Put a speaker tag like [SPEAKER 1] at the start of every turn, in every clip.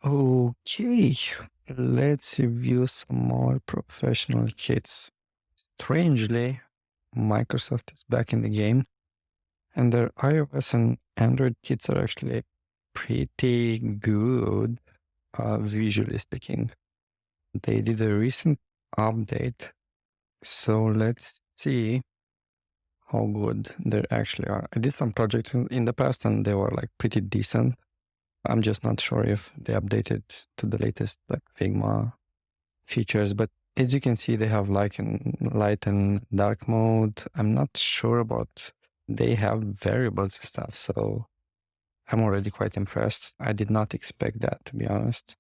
[SPEAKER 1] Okay, let's review some more professional kits. Strangely, Microsoft is back in the game, and their iOS and Android kits are actually pretty good, visually speaking. They did a recent update, so let's see how good they actually are. I did some projects in the past, and they were like pretty decent. I'm just not sure if they updated to the latest like Figma features, but as you can see, they have light and dark mode. I'm not sure about they have variables and stuff, so I'm already quite impressed. I did not expect that, to be honest.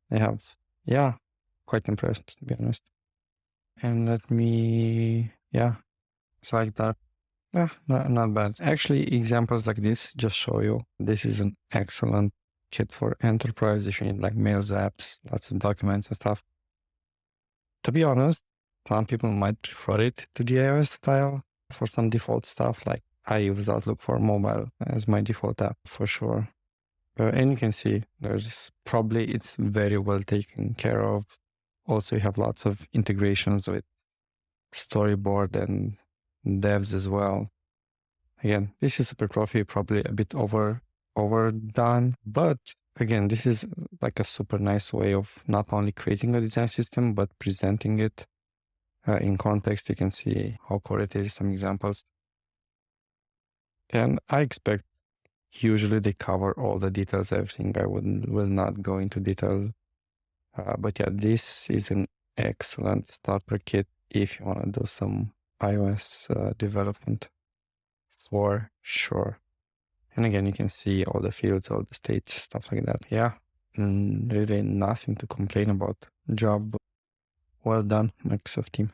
[SPEAKER 1] They have, yeah, quite impressed, to be honest. And let me, yeah, select that. Yeah, not bad. Actually, examples like this just show you this is an excellent kit for enterprise if you need like mails, apps, lots of documents and stuff. To be honest, some people might prefer it to the iOS style for some default stuff. Like I use Outlook for mobile as my default app for sure. And you can see it's very well taken care of. Also, you have lots of integrations with Storyboard and devs as well. Again, this is super trophy, probably a bit overdone, but again, this is like a super nice way of not only creating a design system, but presenting it in context. You can see how core it is, some examples. And I expect usually they cover all the details, everything. Will not go into detail. But yeah, this is an excellent starter kit if you want to do some iOS development for sure. And again, you can see all the fields, all the states, stuff like that. Yeah, really nothing to complain about. Job well done, Microsoft team.